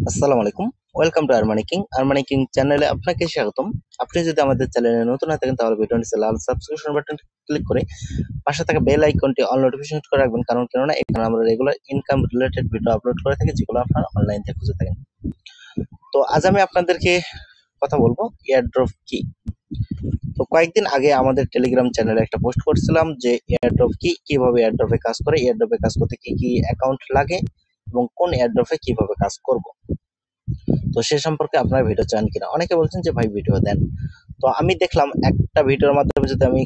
আসসালামু আলাইকুম। Welcome to Armani king. Armani king চ্যানেলে আপনাকে স্বাগতম। আপনি যদি আমাদের চ্যানেলে নতুন হয়ে থাকেন তাহলে ভিডিওর নিচে লাল সাবস্ক্রিপশন বাটন ক্লিক করে পাশে থাকা বেল আইকনটি অল নোটিফিকেশন করে রাখবেন, কারণ কেননা এখানে আমরা regular income related video upload করে থাকি যেগুলো আপনারা অনলাইন থেকে খুঁজে থাকেন। তো আজ আমি আপনাদেরকে কথা বলবো এয়ারড্রপ কি। তো কয়েকদিন আগে আমাদের টেলিগ্রাম চ্যানেলে একটা পোস্ট করছিলাম যে এয়ারড্রপ কি, কিভাবে এয়ারড্রপে কাজ করে, এয়ারড্রপে কাজ করতে কি কি অ্যাকাউন্ট লাগে এবং কোন এয়ারড্রপে কিভাবে কাজ করব। তো সে সম্পর্কে আপনারা ভিডিও চান কিনা, অনেকে বলছেন যে ভাই ভিডিও দেন। তো আমি দেখলাম একটা ভিডিওর মাধ্যমে যদি আমি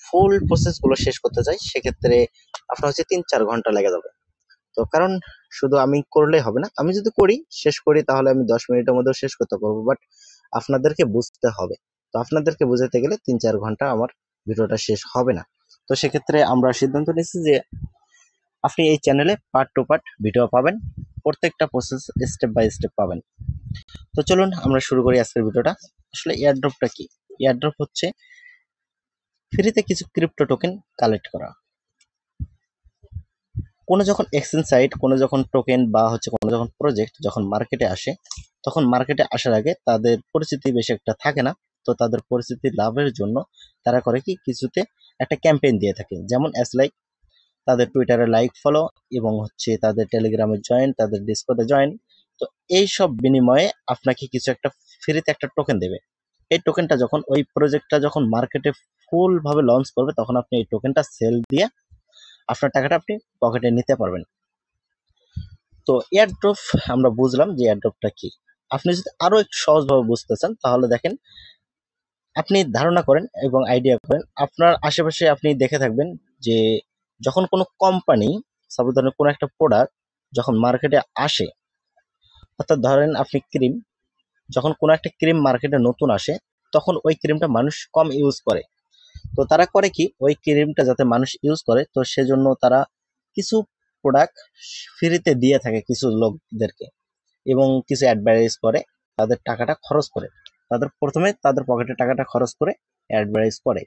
ফুল প্রসেস গুলো শেষ করতে চাই সেক্ষেত্রে আপনার হচ্ছে 3-4 ঘন্টা লেগে যাবে। তো কারণ শুধু আমি করলে হবে না, আমি যদি করি শেষ করি তাহলে আমি 10 মিনিটের মধ্যেও শেষ করতে পারবো, বাট আপনাদেরকে বুঝতে হবে। তো আপনাদেরকে বুঝাতে গেলে 3-4 ঘন্টা আমার ভিডিওটা শেষ হবে না। তো সেক্ষেত্রে আমরা সিদ্ধান্ত নিচ্ছি যে আপনি এই চ্যানেলে পার্ট টু পার্ট ভিডিও পাবেন, প্রত্যেকটা প্রসেস স্টেপ বাই স্টেপ পাবেন। তো চলুন আমরা শুরু করি আজকের ভিডিওটা। আসলে এয়ারড্রপটা কি? এয়ারড্রপ হচ্ছে ফ্রিতে কিছু ক্রিপ্টো টোকেন কালেক্ট করা। কোনো যখন এক্সচেঞ্জ সাইট, কোনো যখন টোকেন বা হচ্ছে কোনো যখন প্রজেক্ট যখন মার্কেটে আসে, তখন মার্কেটে আসার আগে তাদের পরিচিতি বেশি একটা থাকে না। তো তাদের পরিচিতি লাভের জন্য তারা করে কি, কিছুতে একটা ক্যাম্পেইন দিয়ে থাকে, যেমন অ্যাজ লাইক তাদের টুইটারে লাইক ফলো এবং হচ্ছে তাদের টেলিগ্রামে জয়েন, তাদের ডিসকর্ডে জয়েন। তো এই সব বিনিময়ে আপনাকে কিছু একটা ফ্রিতে একটা টোকেন দেবে। এই টোকেনটা যখন ওই প্রজেক্টটা যখন মার্কেটে ফুল ভাবে লঞ্চ করবে তখন আপনি এই টোকেনটা সেল দিয়ে আপনার টাকাটা আপনি পকেটে নিতে পারবেন। তো এয়ারড্রপ আমরা বুঝলাম যে এয়ারড্রপটা কি। আপনি যদি আরো একটু সহজভাবে বুঝতে চান তাহলে দেখেন, আপনি ধারণা করেন এবং আইডিয়া করেন, আপনার আশেপাশে আপনি দেখে থাকবেন যে যখন কোনো কোম্পানি, সাপোজ ধরেন কোনো একটা প্রোডাক্ট যখন মার্কেটে আসে, অর্থাৎ ধরেন আপনি ক্রিম, যখন কোনো একটা ক্রিম মার্কেটে নতুন আসে তখন ওই ক্রিমটা মানুষ কম ইউজ করে। তো তারা করে কি, ওই ক্রিমটা যাতে মানুষ ইউজ করে তো সেজন্য তারা কিছু প্রোডাক্ট ফ্রিতে দিয়ে থাকে কিছু লোকদেরকে, এবং কিছু অ্যাডভার্টাইজ করে, তাদের টাকাটা খরচ করে, তাদের প্রথমে তাদের পকেটে টাকাটা খরচ করে অ্যাডভার্টাইজ করে।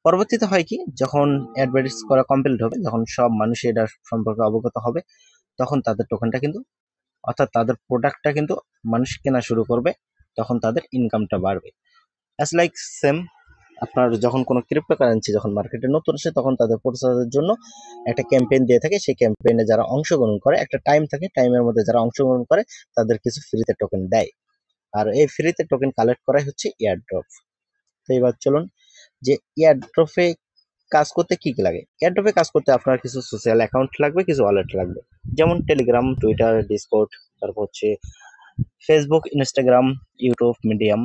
পরবর্তীতে হয় কি, যখন অ্যাডভার্টাইজ করা কমপ্লিট হবে, যখন সব মানুষ এটা সম্পর্কে অবগত হবে, তখন তাদের টোকেনটা কিন্তু, অর্থাৎ তাদের প্রোডাক্টটা কিন্তু মানুষ কেনা শুরু করবে, তখন তাদের ইনকামটা বাড়বে। অ্যাজ লাইক সেম, আপনার যখন কোনো ক্রিপ্টোকারেন্সি যখন মার্কেটে নতুন আসে তখন তাদের প্রচারের জন্য একটা ক্যাম্পেইন দিয়ে থাকে, সেই ক্যাম্পেইনে যারা অংশগ্রহণ করে, একটা টাইম থাকে, টাইমের মধ্যে যারা অংশগ্রহণ করে তাদের কিছু ফ্রিতে টোকেন দেয়। আর এই ফ্রিতে টোকেন কালেক্ট করাই হচ্ছে এয়ারড্রপ। তো এবার চলুন যে এয়ারড্রপে কাজ করতে কি কি লাগে। এয়ারড্রপে কাজ করতে আপনার কিছু সোশ্যাল অ্যাকাউন্ট লাগবে, কিছু ওয়ালেট লাগবে, যেমন টেলিগ্রাম, টুইটার, ডিসকর্ড, তারপর হচ্ছে ফেসবুক, ইনস্টাগ্রাম, ইউটিউব, মিডিয়াম।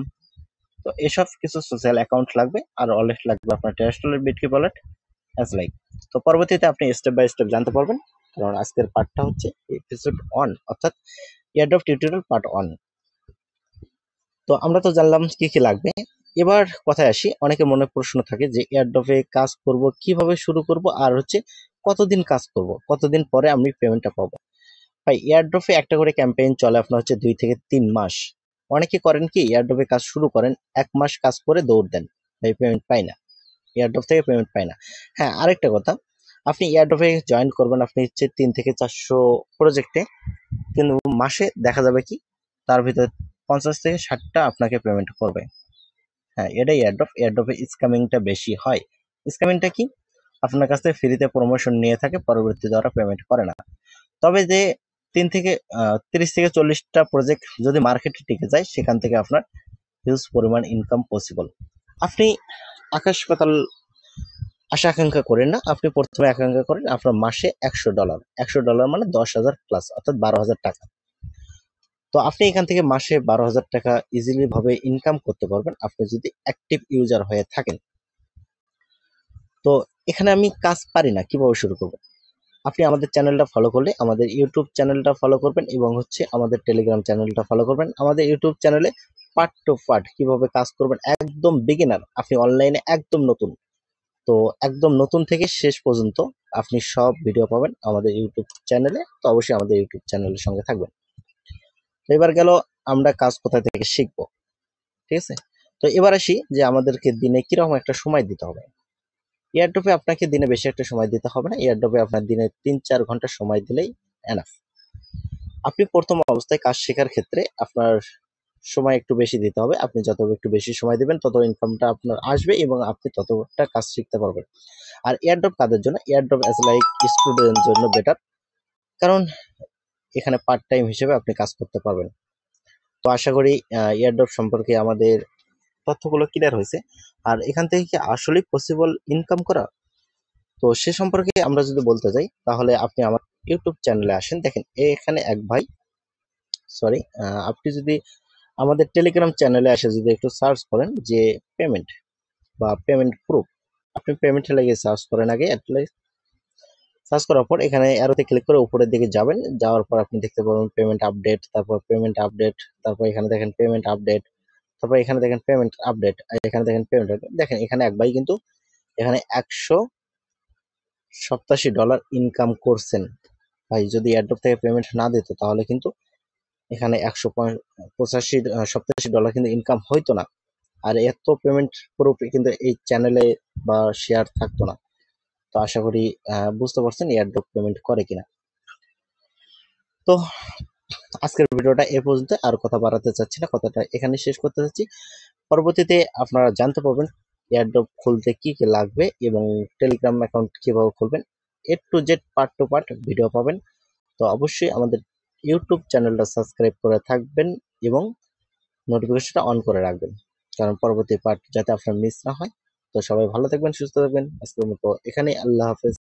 তো এসব কিছু সোশ্যাল অ্যাকাউন্ট লাগবে, আর ওয়ালেট লাগবে আপনার টেরাস্ট্রাল বিটকি ওয়ালেট অ্যাজ লাইক। তো পরবর্তীতে আপনি স্টেপ বাই স্টেপ জানতে পারবেন, কারণ আজকের পার্টটা হচ্ছে এপিসোড 1, অর্থাৎ এয়ারড্রপ টিউটোরিয়াল পার্ট 1। তো আমরা তো জানলাম কি কি লাগবে। এবার কথায় আসি, অনেকে মনে প্রশ্ন থাকে যে এয়ারড্রপে কাজ করব কিভাবে শুরু করব, আর হচ্ছে কতদিন কাজ করব, কতদিন পরে আমি পেমেন্টটা পাবো। ভাই এয়ারড্রপে একটা করে ক্যাম্পেইন চলে আপনার হচ্ছে 2 থেকে 3 মাস। অনেকে করেন কি, এয়ারড্রপে কাজ শুরু করেন, 1 মাস কাজ করে দৌড় দেন, ভাই পেমেন্ট পাই না, এয়ারড্রপ থেকে পেমেন্ট পাই না। হ্যাঁ, আরেকটা কথা, আপনি এয়ারড্রপে জয়েন করবেন আপনি হচ্ছে 3 থেকে 400 প্রজেক্টে, কিন্তু মাসে দেখা যাবে কি তার ভিতরে 50 থেকে 60টা আপনাকে পেমেন্ট করবে। হ্যাঁ, এটাই এয়ারড্রপ। এয়ারড্রপে স্ক্যামিংটা বেশি হয়। স্ক্যামিংটা কি, আপনার কাছ থেকে ফ্রিতে প্রমোশন নিয়ে থাকে, পরবর্তীতে ওরা পেমেন্ট করে না। তবে যে 30 থেকে 40টা প্রজেক্ট যদি মার্কেটে টিকে যায় সেখান থেকে আপনার হিউজ পরিমাণ ইনকাম পসিবল। আপনি আকাশ পাতাল আশা আকাঙ্ক্ষা করেন না, আপনি প্রথমে আকাঙ্ক্ষা করেন আপনার মাসে $100। $100 মানে 10,000 প্লাস, অর্থাৎ 12,000 টাকা। তো আপনি এখান থেকে মাসে 12,000 টাকা ইজিলি ভাবে ইনকাম করতে পারবেন আপনি যদি অ্যাক্টিভ ইউজার হয়ে থাকেন। তো এখানে আমি কাজ পারি না, কিভাবে শুরু করব। আপনি আমাদের চ্যানেলটা ফলো করলে আমাদের ইউটিউব চ্যানেলটা ফলো করবেন এবং হচ্ছে আমাদের টেলিগ্রাম চ্যানেলটা ফলো করবেন। আমাদের ইউটিউব চ্যানেলে পার্ট টু পার্ট কিভাবে কাজ করবেন, একদম বিগিনার, আপনি অনলাইনে একদম নতুন, তো একদম নতুন থেকে শেষ পর্যন্ত আপনি সব ভিডিও পাবেন আমাদের ইউটিউব চ্যানেলে। তো অবশ্যই আমাদের ইউটিউব চ্যানেলের সঙ্গে থাকবেন। তো এবার গেল আমরা কাজ কোথা থেকে শিখবো, ঠিক আছে। তো এবার আসি যে আমাদেরকে দিনে কিরকম একটা সময় দিতে হবে। এয়ারড্রপে আপনাকে দিনে বেশি একটা সময় দিতে হবে না, এয়ারড্রপে আপনার দিনে 3-4 ঘন্টা সময় দিলেই এনাফ। আপনি প্রথম অবস্থায় কাজ শেখার ক্ষেত্রে আপনার সময় একটু বেশি দিতে হবে। আপনি যত একটু বেশি সময় দিবেন তত ইনকামটা আপনার আসবে এবং আপনি ততটা কাজ শিখতে পারবেন। আর এয়ারড্রপ কাদের জন্য? এয়ারড্রপ অ্যাজ লাইক স্টুডেন্টের জন্য বেটার, কারণ এখানে পার্ট টাইম হিসেবে আপনি কাজ করতে পারবেন। তো আশা করি এয়ারড্রপ সম্পর্কে আমাদের তথ্যগুলো ক্লিয়ার হয়েছে। আর এখান থেকে কি আসলেই পসিবল ইনকাম করা? তো সে সম্পর্কে আমরা যদি বলতে যাই তাহলে আপনি আমার ইউটিউব চ্যানেলে আসেন। দেখেন এখানে এক ভাই, সরি, আপনি যদি আমাদের টেলিগ্রাম চ্যানেলে এসে যদি একটু সার্চ করেন যে পেমেন্ট বা পেমেন্ট প্রুফ, আপনি পেমেন্টে লাগিয়ে সার্চ করেন আগে, সার্চ করার পর এখানে অ্যারোতে ক্লিক করে উপরের দিকে যাবেন, যাওয়ার পর আপনি দেখতে পাবেন পেমেন্ট আপডেট, তারপর পেমেন্ট আপডেট, তারপর এখানে দেখেন পেমেন্ট আপডেট, তারপর এখানে দেখেন পেমেন্ট আপডেট, আর এখানে দেখেন পেমেন্ট। দেখেন এখানে এক ভাই কিন্তু এখানে $187 ইনকাম করছেন। ভাই যদি এয়ারড্রপ থেকে পেমেন্ট না দিত তাহলে কিন্তু এখানে 185 $87 কিন্তু ইনকাম হইতো না। আর এত পেমেন্ট প্রুফ কিন্তু এই চ্যানেলে বা শেয়ার থাকতো না। তো আশা করি বুঝতে পারছেন এয়ারড্রপ পেমেন্ট করে কিনা। তো আজকের ভিডিওটা এ পর্যন্ত, আর কথা বাড়াতে চাচ্ছি না, কথাটা এখানে শেষ করতে চাচ্ছি। পরবর্তীতে আপনারা জানতে পারবেন এয়ারড্রপ খুলতে কি কি লাগবে এবং টেলিগ্রাম অ্যাকাউন্ট কিভাবে খুলবেন, A to Z part two part video পাবেন। তো অবশ্যই আমাদের ইউটিউব চ্যানেলটা সাবস্ক্রাইব করে থাকবেন এবং নোটিফিকেশনটা অন করে রাখবেন, কারণ পরবর্তী পার্ট যাতে আপনার মিস না হয়। তো সবাই ভালো থাকবেন, সুস্থ থাকবেন। আজকের মতো এখানেই, আল্লাহ হাফেজ।